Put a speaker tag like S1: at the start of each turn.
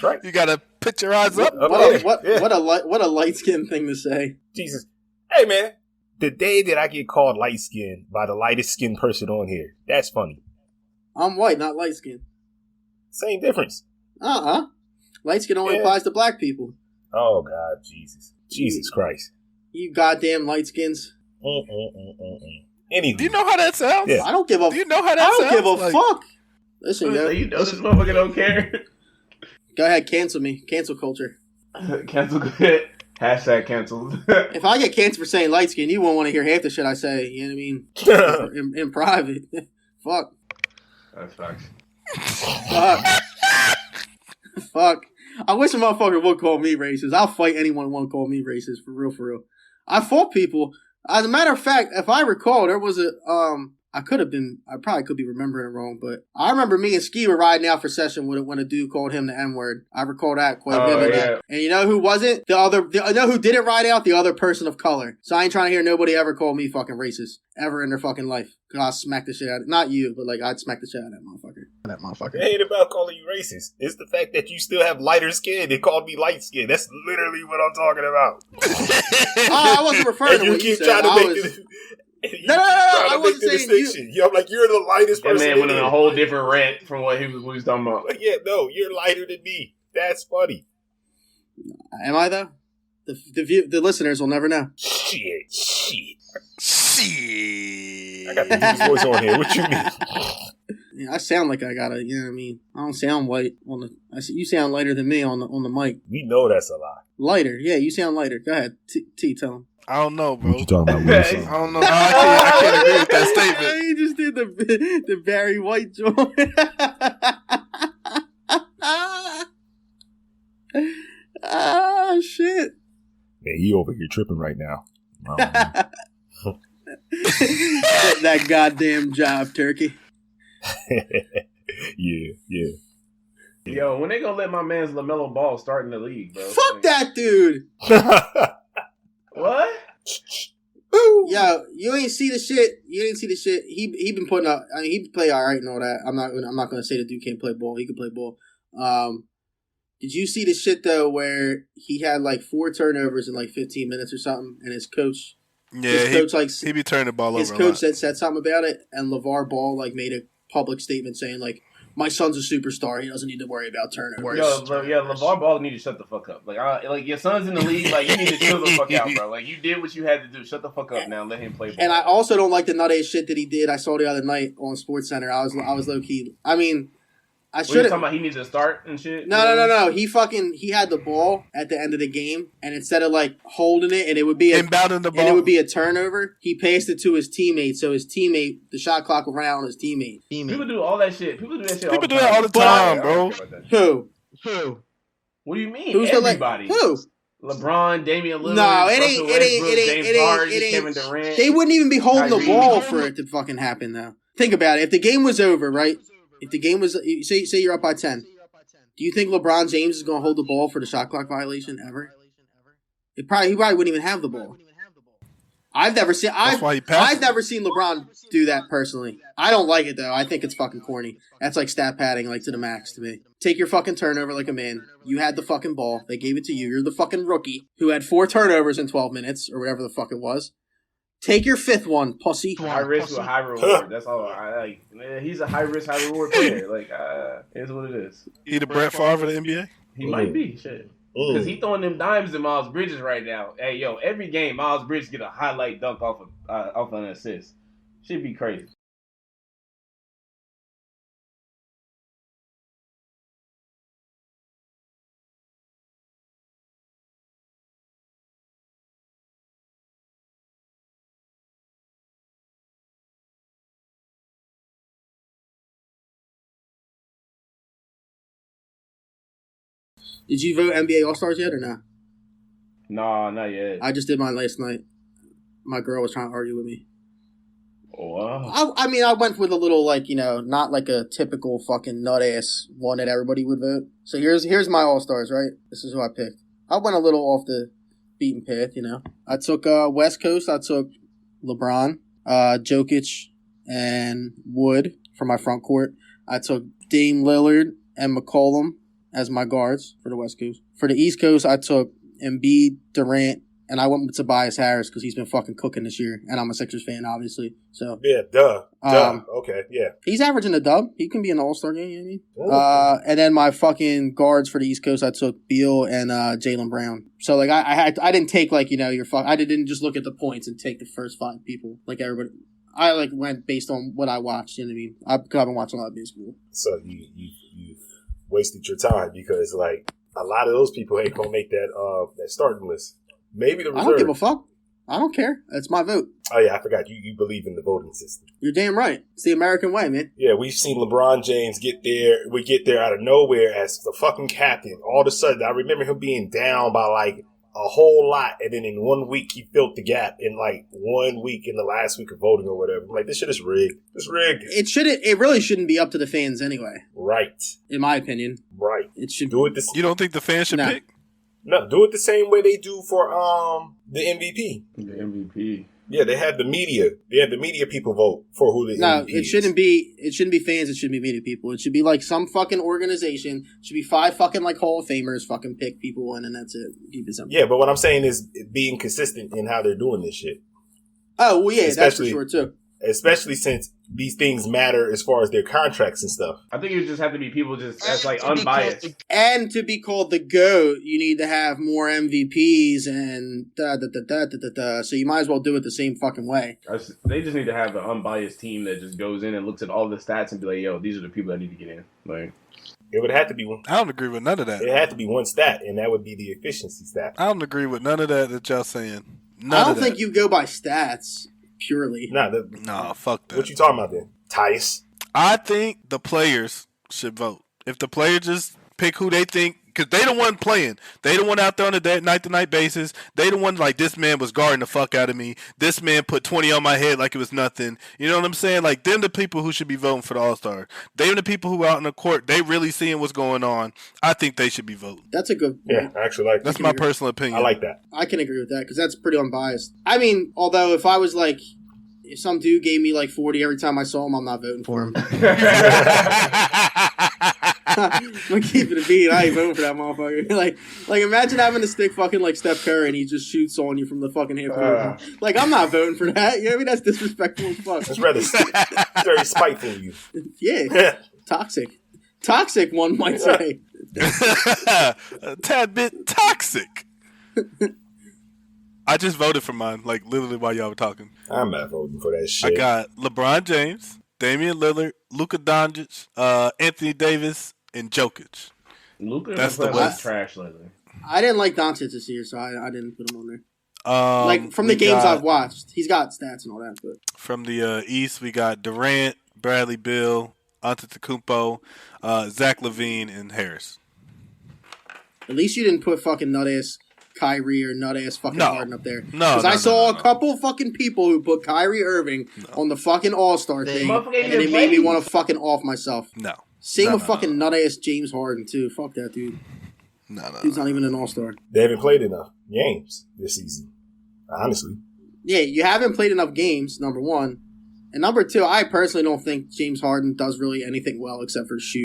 S1: Right.
S2: You gotta put your eyes up.
S3: What a light skinned thing to say.
S1: Jesus. Hey, man. The day that I get called light skinned by the lightest skinned person on here, that's funny.
S3: I'm white, not light skinned.
S1: Same difference.
S3: Light skin only applies to black people.
S1: Oh, God, Jesus. Jesus Christ.
S3: You goddamn light skins.
S1: Anyway.
S2: Do you know how that sounds?
S3: Yeah. I don't give a
S2: Do you know how that sounds?
S3: I don't give a fuck. Listen, yo.
S4: You know this motherfucker don't care.
S3: Go ahead, cancel me. Cancel culture.
S4: Cancel good. Hashtag canceled.
S3: If I get canceled for saying light skin, you won't want to hear half the shit I say. You know what I mean? in private. Fuck.
S4: That's facts.
S3: Fuck. I wish a motherfucker would call me racist. I'll fight anyone who won't call me racist. For real. I fought people. As a matter of fact, if I recall, there was I probably could be remembering it wrong, but I remember me and Ski were riding out for session when a dude called him the N-word. I recall that quite vividly. Yeah. And you know who wasn't? I know who didn't ride out? The other person of color. So I ain't trying to hear nobody ever call me fucking racist. Ever in their fucking life. Cause I'll smack the shit out of it. Not you, but like, I'd smack the shit out of that motherfucker.
S1: It ain't about calling you racist. It's the fact that you still have lighter skin. They called me light skin. That's literally what I'm talking about.
S3: I wasn't referring to what you said. No, I wasn't saying
S1: distinction. I'm like, you're the lightest person.
S4: That man went on a whole different rant from what he was talking about.
S1: Like, yeah, no, you're lighter than me. That's funny.
S3: Am I though? The listeners will never know.
S1: Shit.
S2: See,
S1: I got the deepest voice on here. What you mean?
S3: Yeah, I sound like I gotta. You know what I mean? I don't sound white you sound lighter than me on the mic.
S1: We know that's a lie.
S3: Lighter, yeah. You sound lighter. Go ahead, T. Tell him.
S2: I don't know, bro.
S1: What you talking about, Wilson?
S2: I don't know. I can't agree with that statement.
S3: He just did the Barry White joint. Shit.
S1: Yeah, he over here tripping right now.
S3: That goddamn job, Turkey.
S1: Yeah.
S4: Yo, when they gonna let my man's LaMelo Ball start in the league, bro?
S3: Fuck that dude.
S4: What?
S3: Yo, you ain't see the shit. He been putting up. I mean, he play all right and all that. I'm not gonna say the dude can't play ball. He can play ball. Did you see the shit though where he had like 4 turnovers in like 15 minutes or something, and his coach,
S2: he be turning the ball over.
S3: His coach said something about it, and LeVar Ball like made a public statement saying like, my son's a superstar. He doesn't need to worry about turnovers.
S4: LeVar Ball need to shut the fuck up. Like your son's in the league. Like you need to chill the fuck out, bro. Like you did what you had to do. Shut the fuck up now. Let him play ball.
S3: And I also don't like the nut ass shit that he did. I saw the other night on SportsCenter. I was low key. I mean, I should.
S4: Talking about he needs to start and shit.
S3: No. He had the ball at the end of the game, and instead of like holding it, and it would be
S2: inbounding the ball,
S3: and it would be a turnover. He passed it to his teammate, so his teammate, the shot clock would run out on his teammate.
S4: People do all that shit. People do that
S2: all the time, bro.
S3: Who?
S4: What do you mean?
S3: Who's
S4: everybody?
S3: Who?
S4: LeBron, Damian Lillard,
S3: no, it ain't.
S4: James Harden, Kevin Durant.
S3: They wouldn't even be holding the ball for it to fucking happen, though. Think about it. If the game was over, right? If the game was, say you're up by 10, do you think LeBron James is going to hold the ball for the shot clock violation ever? He probably wouldn't even have the ball. I've never seen LeBron do that personally. I don't like it though. I think it's fucking corny. That's like stat padding, like to the max to me. Take your fucking turnover like a man. You had the fucking ball. They gave it to you. You're the fucking rookie who had 4 turnovers in 12 minutes or whatever the fuck it was. Take your 5th one, pussy.
S4: High risk with high reward. That's all. I like. He's a high risk, high reward player. Like, it's what it is.
S2: He the Brett Favre of the NBA.
S4: He might be. Shit. Because he throwing them dimes at Miles Bridges right now. Hey, yo, every game Miles Bridges get a highlight dunk off an assist. Should be crazy.
S3: Did you vote NBA All-Stars yet or not?
S4: No, not yet.
S3: I just did mine last night. My girl was trying to argue with me.
S4: Wow.
S3: I mean, I went with a little, like, you know, not like a typical fucking nut-ass one that everybody would vote. So here's my All-Stars, right? This is who I picked. I went a little off the beaten path, you know. I took West Coast. I took LeBron, Jokic, and Wood for my front court. I took Dame Lillard and McCollum as my guards for the West Coast. For the East Coast, I took Embiid, Durant, and I went with Tobias Harris because he's been fucking cooking this year, and I'm a Sixers fan, obviously. So
S1: yeah, duh. Okay, yeah.
S3: He's averaging a dub. He can be an All-Star game. You know what I mean? And then my fucking guards for the East Coast, I took Beal and Jaylen Brown. So like I didn't take like I didn't just look at the points and take the first 5 people like everybody. I like went based on what I watched. You know what I mean? I've been watching a lot of baseball.
S1: So you wasted your time because like a lot of those people ain't gonna make that starting list. Maybe the reserve.
S3: I don't give a fuck. I don't care. That's my vote.
S1: Oh yeah, I forgot. You believe in the voting system.
S3: You're damn right. It's the American way, man.
S1: Yeah, we've seen LeBron James get there. We get there out of nowhere as the fucking captain. All of a sudden, I remember him being down by like a whole lot, and then in 1 week he filled the gap in like 1 week in the last week of voting or whatever. I'm like, this shit is rigged. It's rigged.
S3: It really shouldn't be up to the fans anyway.
S1: Right.
S3: In my opinion.
S1: Right.
S3: It should
S1: do it.
S2: You don't think the fans should pick?
S1: No, do it the same way they do for the MVP.
S4: The MVP.
S1: Yeah, they have the media. They have the media people vote for who the MVP
S3: it shouldn't be. It shouldn't be fans. It shouldn't be media people. It should be like some fucking organization. It should be 5 fucking like Hall of Famers fucking pick people and then that's it. Keep it simple.
S1: Yeah, but what I'm saying is being consistent in how they're doing this shit.
S3: Oh well, yeah, that's for sure too.
S1: Especially since these things matter as far as their contracts and stuff.
S4: I think it just have to be people just that's like unbiased.
S3: And to be called the GOAT, you need to have more MVPs and da. So you might as well do it the same fucking way.
S4: They just need to have an unbiased team that just goes in and looks at all the stats and be like, yo, these are the people that need to get in. Like,
S1: it would have to be one.
S2: I don't agree with none of that.
S1: It had to be one stat, and that would be the efficiency stat.
S2: I don't agree with none of that y'all saying.
S3: I don't think you go by stats. Purely.
S2: Nah, fuck that.
S1: What you talking about then? Tice?
S2: I think the players should vote. If the players just pick who they think, because they the one playing. They the one out there on a night-to-night basis. They the one like, this man was guarding the fuck out of me. This man put 20 on my head like it was nothing. You know what I'm saying? Like, them the people who should be voting for the All-Star. They the people who are out in the court. They really seeing what's going on. I think they should be voting.
S3: That's a good
S1: point. Yeah, I actually like that.
S2: That's my personal opinion.
S1: I like that.
S3: I can agree with that because that's pretty unbiased. I mean, although if I was like, if some dude gave me like 40 every time I saw him, I'm not voting for him. I'm keeping it beat. I ain't voting for that motherfucker. like imagine having to stick fucking like Steph Curry and he just shoots on you from the fucking half. Like, I'm not voting for that. You know what I mean? That's disrespectful as fuck.
S1: It's rather very spiteful of you.
S3: Yeah. Toxic, one might say.
S2: A tad bit toxic. I just voted for mine, like literally while y'all were talking.
S1: I'm not voting for that shit.
S2: I got LeBron James, Damian Lillard, Luka Doncic, Anthony Davis, and Jokic.
S4: That's the West. Trash lately.
S3: I didn't like Doncic this year, so I didn't put him on there. Like from the games I've watched, he's got stats and all that. But
S2: from the East, we got Durant, Bradley Beal, Antetokounmpo, Zach LaVine, and Harris.
S3: At least you didn't put fucking nut ass Kyrie or nut ass fucking Harden up there. Because I saw a couple fucking people who put Kyrie Irving on the fucking All-Star thing, and it made me want to fucking off myself. Same with fucking nut ass James Harden too. Fuck that dude. Dude's not even an All-Star.
S1: They haven't played enough games this season. Honestly.
S3: Yeah, you haven't played enough games, number one. And number two, I personally don't think James Harden does really anything well except for shoot.